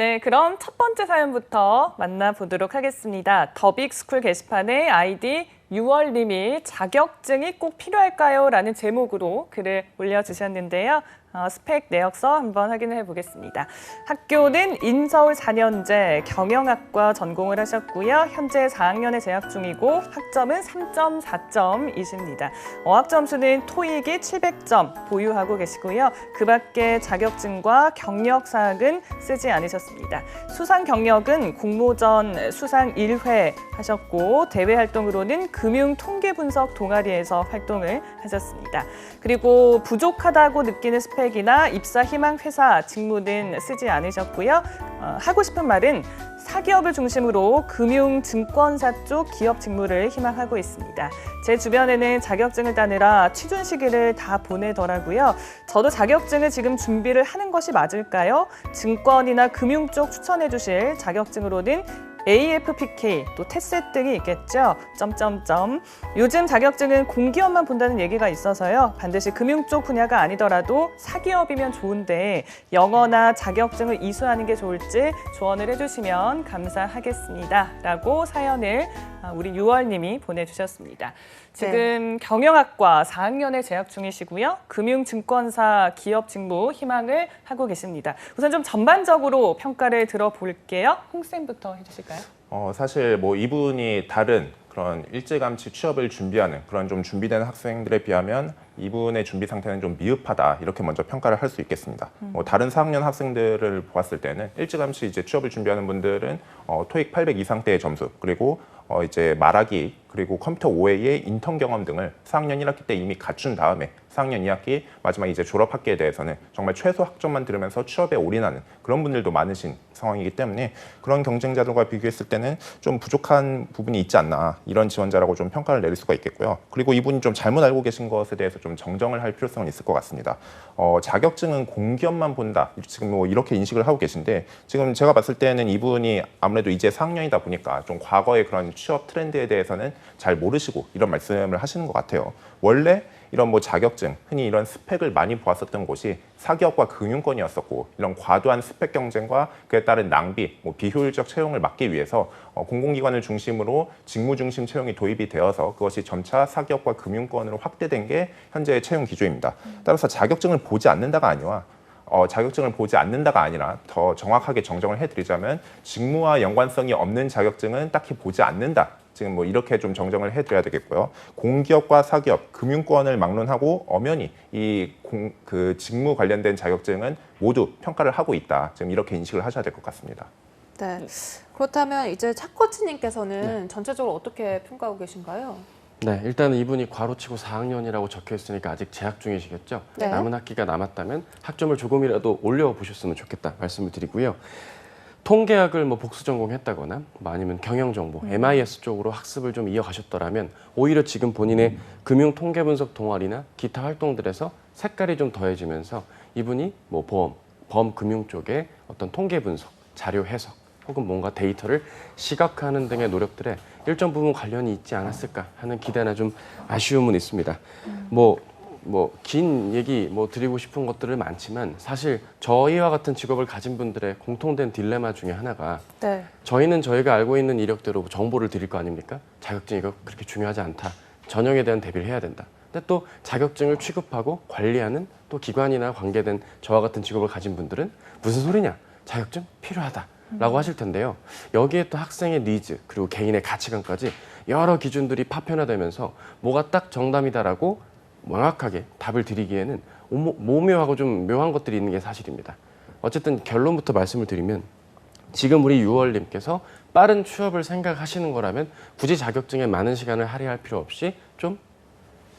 네, 그럼 첫 번째 사연부터 만나보도록 하겠습니다. 더빅스쿨 게시판에 아이디 6월님이 자격증이 꼭 필요할까요? 라는 제목으로 글을 올려주셨는데요. 스펙 내역서 한번 확인을 해보겠습니다. 학교는 인서울 4년제 경영학과 전공을 하셨고요. 현재 4학년에 재학 중이고 학점은 3.4점이십니다. 어학 점수는 토익이 700점 보유하고 계시고요. 그 밖에 자격증과 경력 사항은 쓰지 않으셨습니다. 수상 경력은 공모전 수상 1회 하셨고 대외 활동으로는 금융 통계 분석 동아리에서 활동을 하셨습니다. 그리고 부족하다고 느끼는 스펙이나 입사 희망 회사 직무는 쓰지 않으셨고요. 하고 싶은 말은 사기업을 중심으로 금융 증권사 쪽 기업 직무를 희망하고 있습니다. 제 주변에는 자격증을 따느라 취준 시기를 다 보내더라고요. 저도 자격증을 지금 준비를 하는 것이 맞을까요? 증권이나 금융 쪽 추천해 주실 자격증으로는 AFPK, 또 테셋 등이 있겠죠. 요즘 자격증은 공기업만 본다는 얘기가 있어서요. 반드시 금융 쪽 분야가 아니더라도 사기업이면 좋은데 영어나 자격증을 이수하는 게 좋을지 조언을 해주시면 감사하겠습니다. 라고 사연을 우리 6월님이 보내주셨습니다. 지금 경영학과 4학년에 재학 중이시고요. 금융증권사 기업 직무 희망을 하고 계십니다. 우선 좀 전반적으로 평가를 들어볼게요. 홍쌤부터 해주실까요? 사실 뭐 이분이 다른 그런 일찌감치 취업을 준비하는 그런 좀 준비된 학생들에 비하면 이분의 준비 상태는 좀 미흡하다 이렇게 먼저 평가를 할 수 있겠습니다. 다른 4학년 학생들을 보았을 때는 일찌감치 이제 취업을 준비하는 분들은 토익 800 이상대의 점수 그리고 이제 말하기 그리고 컴퓨터 OA의 인턴 경험 등을 4학년 1학기 때 이미 갖춘 다음에 4학년 2학기 마지막 이제 졸업 학기에 대해서는 정말 최소 학점만 들으면서 취업에 올인하는 그런 분들도 많으신 상황이기 때문에 그런 경쟁자들과 비교했을 때는 좀 부족한 부분이 있지 않나 이런 지원자라고 좀 평가를 내릴 수가 있겠고요. 그리고 이분이 좀 잘못 알고 계신 것에 대해서 좀 정정을 할 필요성은 있을 것 같습니다. 자격증은 공기업만 본다 지금 뭐 이렇게 인식을 하고 계신데 지금 제가 봤을 때는 이분이 아무래도 이제 4학년이다 보니까 좀 과거의 그런 취업 트렌드에 대해서는 잘 모르시고 이런 말씀을 하시는 것 같아요. 원래 이런 뭐 자격증, 흔히 이런 스펙을 많이 보았었던 곳이 사기업과 금융권이었었고 이런 과도한 스펙 경쟁과 그에 따른 낭비, 뭐 비효율적 채용을 막기 위해서 공공기관을 중심으로 직무 중심 채용이 도입이 되어서 그것이 점차 사기업과 금융권으로 확대된 게 현재의 채용 기조입니다. 따라서 자격증을 보지 않는다가 아니라 자격증을 보지 않는다가 아니라 더 정확하게 정정을 해드리자면 직무와 연관성이 없는 자격증은 딱히 보지 않는다. 지금 뭐 이렇게 좀 정정을 해드려야 되겠고요. 공기업과 사기업, 금융권을 막론하고 엄연히 그 직무 관련된 자격증은 모두 평가를 하고 있다. 지금 이렇게 인식을 하셔야 될 것 같습니다. 네. 그렇다면 이제 차 코치님께서는 전체적으로 어떻게 평가하고 계신가요? 네, 일단 이분이 괄호치고 4학년이라고 적혀 있으니까 아직 재학 중이시겠죠? 네. 남은 학기가 남았다면 학점을 조금이라도 올려보셨으면 좋겠다 말씀을 드리고요. 통계학을 뭐 복수 전공했다거나 뭐 아니면 경영정보, MIS 쪽으로 학습을 좀 이어가셨더라면 오히려 지금 본인의 금융 통계 분석 동아리나 기타 활동들에서 색깔이 좀 더해지면서 이분이 뭐 범금융 쪽에 어떤 통계 분석, 자료 해석 혹은 뭔가 데이터를 시각화하는 등의 노력들에 일정 부분 관련이 있지 않았을까 하는 기대나 좀 아쉬움은 있습니다. 긴 얘기 드리고 싶은 것들은 많지만 사실 저희와 같은 직업을 가진 분들의 공통된 딜레마 중에 하나가 네. 저희는 저희가 알고 있는 이력대로 정보를 드릴 거 아닙니까? 자격증이 그렇게 중요하지 않다. 전형에 대한 대비를 해야 된다. 근데 또 자격증을 취급하고 관리하는 또 기관이나 관계된 저와 같은 직업을 가진 분들은 무슨 소리냐? 자격증 필요하다. 라고 하실 텐데요. 여기에 또 학생의 니즈 그리고 개인의 가치관까지 여러 기준들이 파편화되면서 뭐가 딱 정답이다라고 명확하게 답을 드리기에는 모묘하고 좀 묘한 것들이 있는 게 사실입니다. 어쨌든 결론부터 말씀을 드리면 지금 우리 6월님께서 빠른 취업을 생각하시는 거라면 굳이 자격증에 많은 시간을 할애할 필요 없이 좀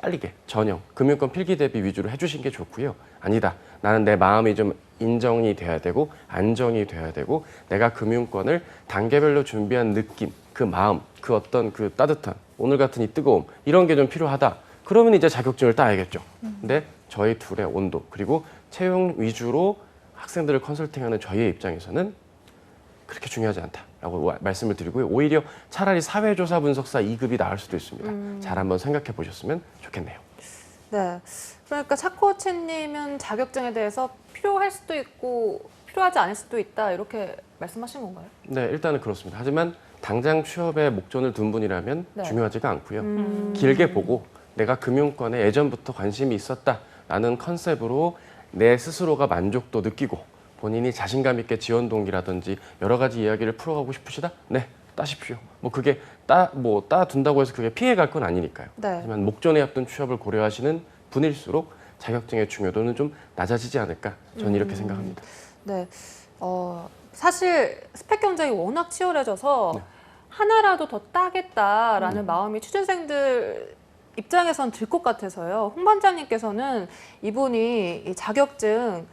빠르게 전형, 금융권 필기 대비 위주로 해주신 게 좋고요. 아니다. 나는 내 마음이 좀 인정이 돼야 되고 안정이 돼야 되고 내가 금융권을 단계별로 준비한 느낌, 그 마음, 그 어떤 그 따뜻한 오늘 같은 이 뜨거움 이런 게 좀 필요하다. 그러면 이제 자격증을 따야겠죠. 근데 저희 둘의 온도 그리고 채용 위주로 학생들을 컨설팅하는 저희의 입장에서는 그렇게 중요하지 않다라고 말씀을 드리고요. 오히려 차라리 사회조사 분석사 2급이 나을 수도 있습니다. 잘 한번 생각해 보셨으면 좋겠네요. 네. 그러니까 차 코치님은 자격증에 대해서 필요할 수도 있고 필요하지 않을 수도 있다 이렇게 말씀하신 건가요? 네, 일단은 그렇습니다. 하지만 당장 취업에 목전을 둔 분이라면 네. 중요하지가 않고요. 길게 보고 내가 금융권에 예전부터 관심이 있었다라는 컨셉으로 내 스스로가 만족도 느끼고 본인이 자신감 있게 지원 동기라든지 여러 가지 이야기를 풀어가고 싶으시다? 네, 따십시오. 뭐 그게 따둔다고 해서 그게 피해갈 건 아니니까요. 네. 하지만 목전에 앞둔 취업을 고려하시는 분일수록 자격증의 중요도는 좀 낮아지지 않을까 저는 이렇게 생각합니다. 네. 사실 스펙 경쟁이 워낙 치열해져서 네. 하나라도 더 따겠다라는 마음이 취준생들 입장에선 들 것 같아서요. 홍 반장님께서는 이분이 이 자격증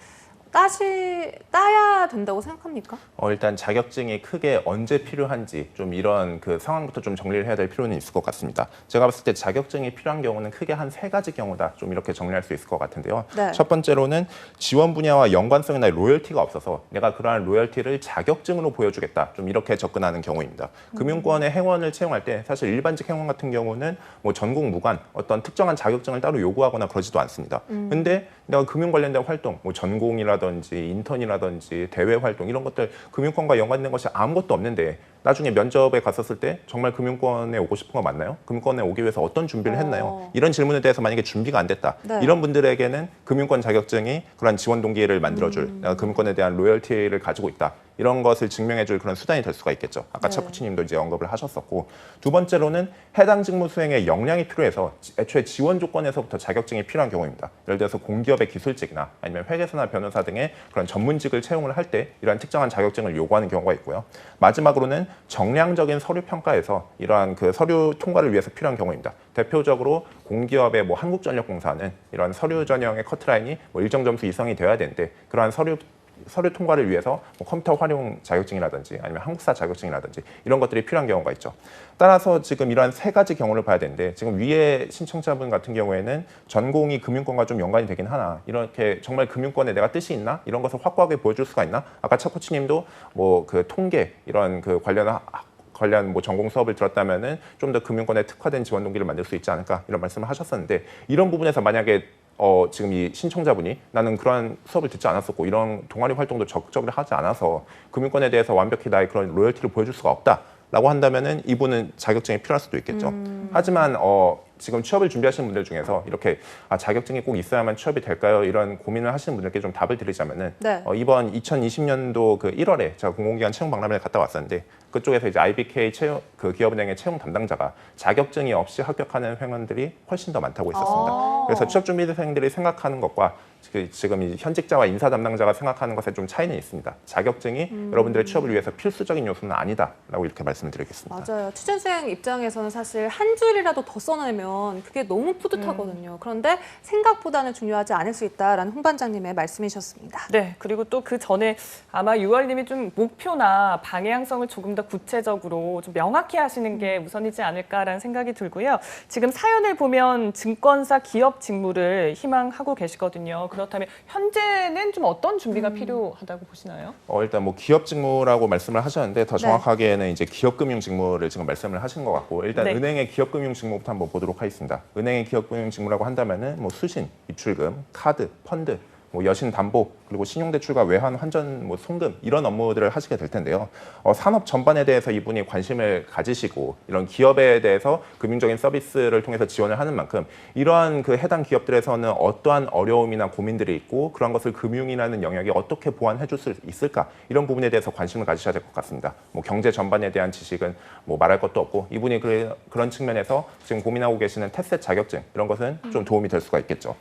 따야 된다고 생각합니까? 일단 자격증이 크게 언제 필요한지 좀 이런 그 상황부터 좀 정리를 해야 될 필요는 있을 것 같습니다. 제가 봤을 때 자격증이 필요한 경우는 크게 한 3가지 경우다. 좀 이렇게 정리할 수 있을 것 같은데요. 네. 첫 번째로는 지원 분야와 연관성이나 로열티가 없어서 내가 그러한 로열티를 자격증으로 보여주겠다. 좀 이렇게 접근하는 경우입니다. 금융권의 행원을 채용할 때 사실 일반직 행원 같은 경우는 뭐 전공 무관 어떤 특정한 자격증을 따로 요구하거나 그러지도 않습니다. 근데 내가 금융 관련된 활동, 뭐 전공이라든지 인턴이라든지 대외 활동 이런 것들 금융권과 연관된 것이 아무것도 없는데 나중에 면접에 갔었을 때 정말 금융권에 오고 싶은 거 맞나요? 금융권에 오기 위해서 어떤 준비를 했나요? 이런 질문에 대해서 만약에 준비가 안 됐다. 네. 이런 분들에게는 금융권 자격증이 그런 지원 동기를 만들어줄 내가 금융권에 대한 로열티를 가지고 있다. 이런 것을 증명해줄 그런 수단이 될 수가 있겠죠. 아까 네. 차쿠치님도 이제 언급을 하셨었고 두 번째로는 해당 직무 수행에 역량이 필요해서 애초에 지원 조건에서부터 자격증이 필요한 경우입니다. 예를 들어서 공기업의 기술직이나 아니면 회계사나 변호사 등의 그런 전문직을 채용을 할 때 이러한 특정한 자격증을 요구하는 경우가 있고요. 마지막으로는 정량적인 서류 평가에서 이러한 그 서류 통과를 위해서 필요한 경우입니다. 대표적으로 공기업의 뭐 한국전력공사는 이러한 서류 전형의 커트라인이 뭐 일정 점수 이상이 되어야 되는데 그러한 서류 통과를 위해서 뭐 컴퓨터 활용 자격증이라든지 아니면 한국사 자격증이라든지 이런 것들이 필요한 경우가 있죠. 따라서 지금 이러한 3가지 경우를 봐야 되는데 지금 위에 신청자분 같은 경우에는 전공이 금융권과 좀 연관이 되긴 하나 이렇게 정말 금융권에 내가 뜻이 있나? 이런 것을 확고하게 보여줄 수가 있나? 아까 차코치님도 뭐 그 통계 이런 그 관련 뭐 전공 수업을 들었다면은 좀 더 금융권에 특화된 지원 동기를 만들 수 있지 않을까 이런 말씀을 하셨었는데 이런 부분에서 만약에 지금 이 신청자분이 나는 그러한 수업을 듣지 않았었고 이런 동아리 활동도 적극적으로 하지 않아서 금융권에 대해서 완벽히 나의 그런 로열티를 보여줄 수가 없다라고 한다면은 이분은 자격증이 필요할 수도 있겠죠. 하지만 지금 취업을 준비하시는 분들 중에서 이렇게 자격증이 꼭 있어야만 취업이 될까요? 이런 고민을 하시는 분들께 좀 답을 드리자면은 네. 이번 2020년도 그 1월에 제가 공공기관 채용 박람회를 갔다 왔었는데 그쪽에서 이제 IBK 그 기업은행의 채용 담당자가 자격증이 없이 합격하는 회원들이 훨씬 더 많다고 했었습니다. 그래서 취업 준비생들이 생각하는 것과 지금 이 현직자와 인사 담당자가 생각하는 것에 좀 차이는 있습니다. 자격증이 여러분들의 취업을 위해서 필수적인 요소는 아니다라고 이렇게 말씀을 드리겠습니다. 맞아요. 취준생 입장에서는 사실 한 줄이라도 더 써내면 그게 너무 뿌듯하거든요. 그런데 생각보다는 중요하지 않을 수 있다라는 홍 반장님의 말씀이셨습니다. 네, 그리고 또 그 전에 아마 유월님이 좀 목표나 방향성을 조금 더 구체적으로 좀 명확히 하시는 게 우선이지 않을까라는 생각이 들고요. 지금 사연을 보면 증권사 기업 직무를 희망하고 계시거든요. 그렇다면 현재는 좀 어떤 준비가 필요하다고 보시나요? 일단 뭐 기업 직무라고 말씀을 하셨는데 더 네. 정확하게는 이제 기업금융 직무를 지금 말씀을 하신 것 같고 일단 네. 은행의 기업금융 직무부터 한번 보도록 하겠습니다. 은행의 기업금융 직무라고 한다면은 뭐 수신, 입출금, 카드, 펀드, 뭐 여신 담보 그리고 신용대출과 외환 환전 뭐 송금 이런 업무들을 하시게 될 텐데요. 산업 전반에 대해서 이분이 관심을 가지시고 이런 기업에 대해서 금융적인 서비스를 통해서 지원을 하는 만큼 이러한 그 해당 기업들에서는 어떠한 어려움이나 고민들이 있고 그런 것을 금융이라는 영역이 어떻게 보완해 줄 수 있을까 이런 부분에 대해서 관심을 가지셔야 될 것 같습니다. 뭐 경제 전반에 대한 지식은 뭐 말할 것도 없고 이분이 그런 측면에서 지금 고민하고 계시는 테스트 자격증 이런 것은 좀 도움이 될 수가 있겠죠.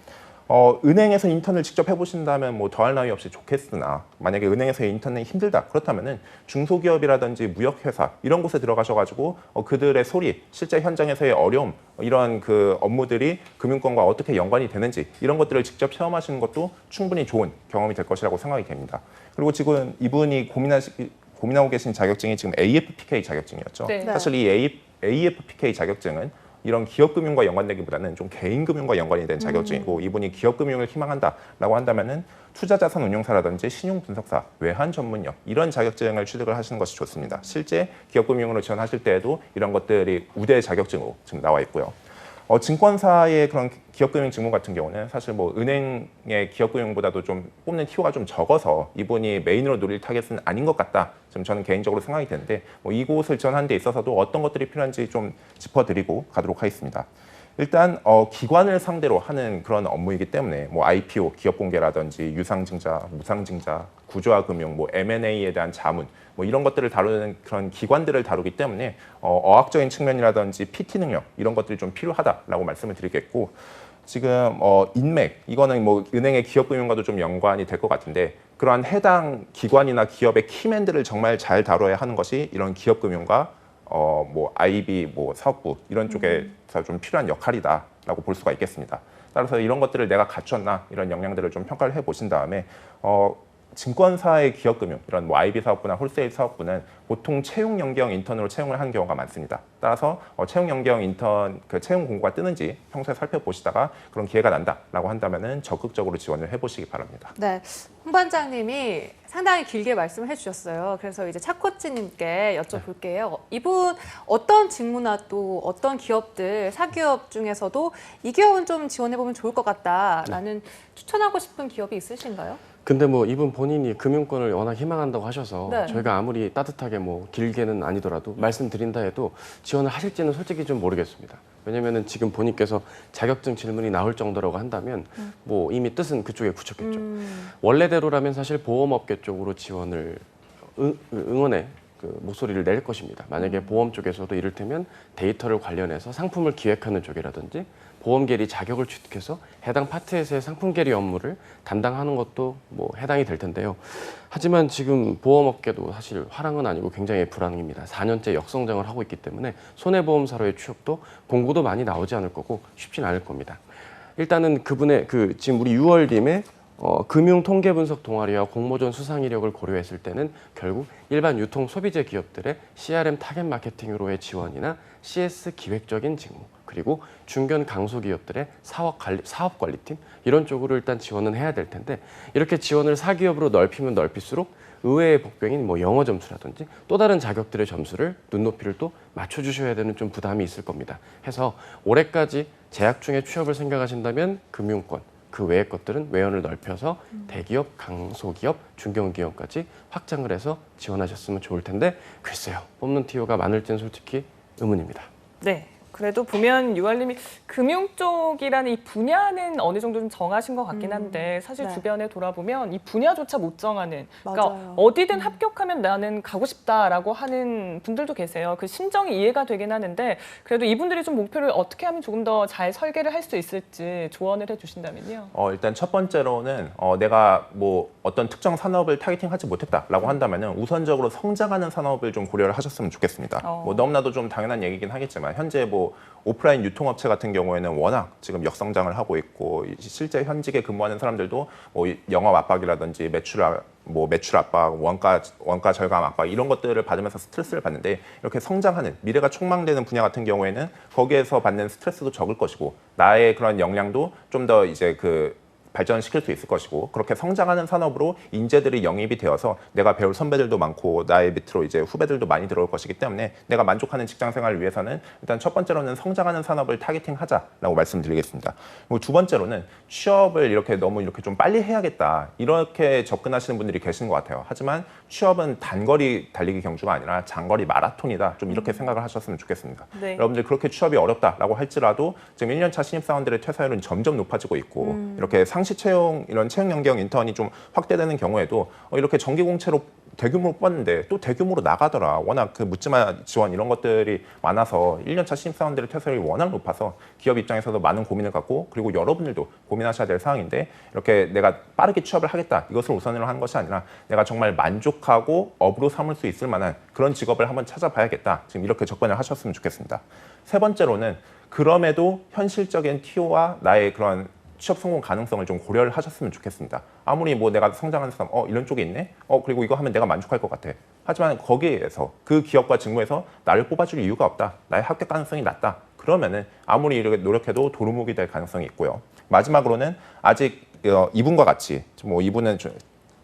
은행에서 인턴을 직접 해보신다면 뭐 더할 나위 없이 좋겠으나 만약에 은행에서의 인턴은 힘들다 그렇다면은 중소기업이라든지 무역회사 이런 곳에 들어가셔가지고 그들의 소리 실제 현장에서의 어려움 이런 그 업무들이 금융권과 어떻게 연관이 되는지 이런 것들을 직접 체험하시는 것도 충분히 좋은 경험이 될 것이라고 생각이 됩니다. 그리고 지금 이분이 고민하고 계신 자격증이 지금 AFPK 자격증이었죠. 네. 사실 이 AFPK 자격증은 이런 기업금융과 연관되기보다는 좀 개인금융과 연관이 된 자격증이고 이분이 기업금융을 희망한다라고 한다면은 투자자산 운용사라든지 신용분석사, 외환 전문역 이런 자격증을 취득을 하시는 것이 좋습니다. 실제 기업금융으로 지원하실 때에도 이런 것들이 우대 자격증으로 지금 나와 있고요. 증권사의 그런 기업금융 직무 같은 경우는 사실 뭐 은행의 기업금융보다도 좀 뽑는 티오가 좀 적어서 이분이 메인으로 노릴 타겟은 아닌 것 같다. 좀 저는 개인적으로 생각이 되는데 뭐 이곳을 지원하는 데 있어서도 어떤 것들이 필요한지 좀 짚어드리고 가도록 하겠습니다. 일단 기관을 상대로 하는 그런 업무이기 때문에 뭐 IPO, 기업 공개라든지 유상증자, 무상증자, 구조화 금융, 뭐 M&A에 대한 자문 뭐 이런 것들을 다루는 그런 기관들을 다루기 때문에 어학적인 측면이라든지 PT 능력 이런 것들이 좀 필요하다라고 말씀을 드리겠고 지금 인맥 이거는 뭐 은행의 기업 금융과도 좀 연관이 될 것 같은데 그러한 해당 기관이나 기업의 키맨들을 정말 잘 다뤄야 하는 것이 이런 기업 금융과 뭐 IB, 뭐 사업부 이런 쪽에서 좀 필요한 역할이다라고 볼 수가 있겠습니다. 따라서 이런 것들을 내가 갖췄나 이런 역량들을 좀 평가를 해보신 다음에 증권사의 기업금융 이런 뭐 IB 사업부나 홀세일 사업부는 보통 채용 연경 인턴으로 채용을 하는 경우가 많습니다. 따라서 채용 연경 인턴 그 채용 공고가 뜨는지 평소에 살펴보시다가 그런 기회가 난다라고 한다면은 적극적으로 지원을 해보시기 바랍니다. 네, 홍 반장님이 상당히 길게 말씀을 해주셨어요. 그래서 이제 차코치님께 여쭤볼게요. 이분 어떤 직무나 또 어떤 기업들, 사기업 중에서도 이 기업은 좀 지원해보면 좋을 것 같다라는 추천하고 싶은 기업이 있으신가요? 근데 뭐 이분 본인이 금융권을 워낙 희망한다고 하셔서 네. 저희가 아무리 따뜻하게 뭐 길게는 아니더라도 말씀드린다 해도 지원을 하실지는 솔직히 좀 모르겠습니다. 왜냐면은 지금 본인께서 자격증 질문이 나올 정도라고 한다면 뭐 이미 뜻은 그쪽에 굳혔겠죠. 원래대로라면 사실 보험업계 쪽으로 지원을 응원의 그 목소리를 낼 것입니다. 만약에 보험 쪽에서도 이를테면 데이터를 관련해서 상품을 기획하는 쪽이라든지 보험 계리 자격을 취득해서 해당 파트에서의 상품 계리 업무를 담당하는 것도 뭐 해당이 될 텐데요. 하지만 지금 보험업계도 사실 화랑은 아니고 굉장히 불황입니다. 4년째 역성장을 하고 있기 때문에 손해보험사로의 취업도 공고도 많이 나오지 않을 거고 쉽진 않을 겁니다. 일단은 그분의 지금 우리 6월님의 금융 통계 분석 동아리와 공모전 수상 이력을 고려했을 때는 결국 일반 유통 소비재 기업들의 CRM 타겟 마케팅으로의 지원이나 CS 기획적인 직무 그리고 중견 강소기업들의 사업 관리팀 이런 쪽으로 일단 지원은 해야 될 텐데 이렇게 지원을 사기업으로 넓히면 넓힐수록 의외의 복병인 뭐 영어 점수라든지 또 다른 자격들의 점수를 눈높이를 또 맞춰주셔야 되는 좀 부담이 있을 겁니다. 해서 올해까지 재학 중에 취업을 생각하신다면 금융권 그 외의 것들은 외연을 넓혀서 대기업, 강소기업, 중견기업까지 확장을 해서 지원하셨으면 좋을 텐데 글쎄요. 뽑는 TO가 많을지는 솔직히 의문입니다. 네. 그래도 보면 유알님이 금융 쪽이라는 이 분야는 어느 정도 좀 정하신 것 같긴 한데 사실 네. 주변에 돌아보면 이 분야조차 못 정하는 그러니까 맞아요. 어디든 합격하면 나는 가고 싶다라고 하는 분들도 계세요. 그 심정이 이해가 되긴 하는데 그래도 이분들이 좀 목표를 어떻게 하면 조금 더 잘 설계를 할 수 있을지 조언을 해주신다면요. 일단 첫 번째로는 내가 뭐 어떤 특정 산업을 타겟팅하지 못했다라고 한다면은 우선적으로 성장하는 산업을 좀 고려를 하셨으면 좋겠습니다. 뭐 너무나도 좀 당연한 얘기긴 하겠지만 현재 뭐 오프라인 유통업체 같은 경우에는 워낙 지금 역성장을 하고 있고 실제 현직에 근무하는 사람들도 뭐 영업 압박이라든지 매출 압박, 원가 절감 압박 이런 것들을 받으면서 스트레스를 받는데 이렇게 성장하는 미래가 촉망되는 분야 같은 경우에는 거기에서 받는 스트레스도 적을 것이고 나의 그런 역량도 좀 더 이제 발전시킬 수 있을 것이고 그렇게 성장하는 산업으로 인재들이 영입이 되어서 내가 배울 선배들도 많고 나의 밑으로 이제 후배들도 많이 들어올 것이기 때문에 내가 만족하는 직장 생활을 위해서는 일단 첫 번째로는 성장하는 산업을 타겟팅하자라고 말씀드리겠습니다. 그리고 두 번째로는 취업을 이렇게 좀 빨리 해야겠다 이렇게 접근하시는 분들이 계시는 것 같아요. 하지만 취업은 단거리 달리기 경주가 아니라 장거리 마라톤이다. 좀 이렇게 생각을 하셨으면 좋겠습니다. 네. 여러분들 그렇게 취업이 어렵다라고 할지라도 지금 1년차 신입사원들의 퇴사율은 점점 높아지고 있고 이렇게 상시 채용 이런 채용 연경 인턴이 좀 확대되는 경우에도 이렇게 정기 공채로 대규모로 뽑았는데 또 대규모로 나가더라. 워낙 그 묻지마 지원 이런 것들이 많아서 1년차 신입사원들의 퇴사율이 워낙 높아서 기업 입장에서도 많은 고민을 갖고 그리고 여러분들도 고민하셔야 될 사항인데 이렇게 내가 빠르게 취업을 하겠다. 이것을 우선으로 하는 것이 아니라 내가 정말 만족하고 업으로 삼을 수 있을 만한 그런 직업을 한번 찾아봐야겠다. 지금 이렇게 접근을 하셨으면 좋겠습니다. 세 번째로는 그럼에도 현실적인 TO와 나의 그런 취업 성공 가능성을 좀 고려를 하셨으면 좋겠습니다. 아무리 뭐 내가 성장하는 사람, 이런 쪽에 있네? 그리고 이거 하면 내가 만족할 것 같아. 하지만 거기에서 그 기업과 직무에서 나를 뽑아줄 이유가 없다. 나의 합격 가능성이 낮다. 그러면은 아무리 이렇게 노력해도 도루묵이 될 가능성이 있고요. 마지막으로는 아직 이분과 같이 뭐 이분은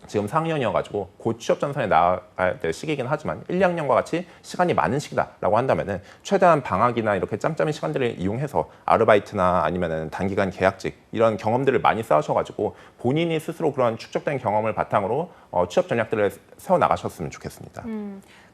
지금 4학년이어가지고 곧 취업 전선에 나갈 때 시기이긴 하지만 1, 2학년과 같이 시간이 많은 시기다라고 한다면은 최대한 방학이나 이렇게 짬짬이 시간들을 이용해서 아르바이트나 아니면은 단기간 계약직 이런 경험들을 많이 쌓으셔가지고 본인이 스스로 그런 축적된 경험을 바탕으로 취업 전략들을 세워 나가셨으면 좋겠습니다.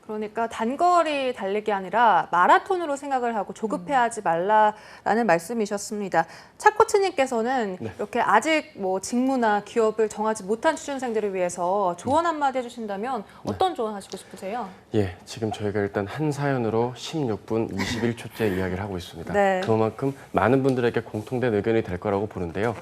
그러니까 단거리 달리기 아니라 마라톤으로 생각을 하고 조급해하지 말라라는 말씀이셨습니다. 차 코치님께서는 이렇게 아직 뭐 직무나 기업을 정하지 못한 취준생들을 위해서 조언 한마디 해주신다면 어떤 조언 하시고 싶으세요? 예, 지금 저희가 일단 한 사연으로 16분 21초째 이야기를 하고 있습니다. 네. 그만큼 많은 분들에게 공통된 의견이 될 거라고 보는데요.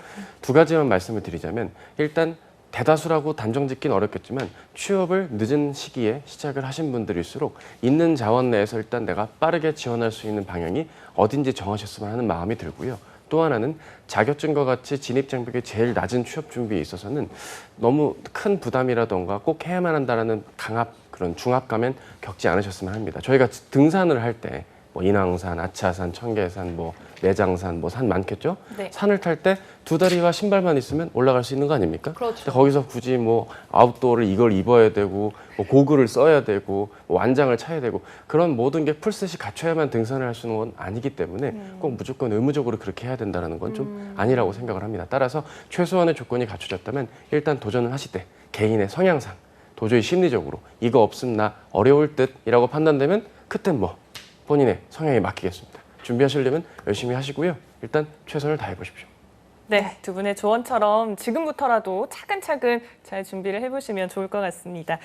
두 가지만 말씀을 드리자면 일단 대다수라고 단정 짓긴 어렵겠지만 취업을 늦은 시기에 시작을 하신 분들일수록 있는 자원 내에서 일단 내가 빠르게 지원할 수 있는 방향이 어딘지 정하셨으면 하는 마음이 들고요. 또 하나는 자격증과 같이 진입 장벽이 제일 낮은 취업 준비에 있어서는 너무 큰 부담이라던가 꼭 해야만 한다라는 그런 중압감엔 겪지 않으셨으면 합니다. 저희가 등산을 할 때 뭐 인왕산, 아차산, 청계산, 뭐 내장산, 뭐 산 많겠죠? 네. 산을 탈 때 두 다리와 신발만 있으면 올라갈 수 있는 거 아닙니까? 그렇죠. 근데 거기서 굳이 뭐 아웃도어를 이걸 입어야 되고 뭐 고글을 써야 되고 뭐 완장을 차야 되고 그런 모든 게 풀셋이 갖춰야만 등산을 할 수 있는 건 아니기 때문에 꼭 무조건 의무적으로 그렇게 해야 된다는 건 좀 아니라고 생각을 합니다. 따라서 최소한의 조건이 갖춰졌다면 일단 도전을 하실 때 개인의 성향상 도저히 심리적으로 이거 없음 나 어려울 듯이라고 판단되면 그땐 뭐 본인의 성향에 맡기겠습니다. 준비하시려면 열심히 하시고요. 일단 최선을 다해 보십시오. 네, 두 분의 조언처럼 지금부터라도 차근차근 잘 준비를 해보시면 좋을 것 같습니다.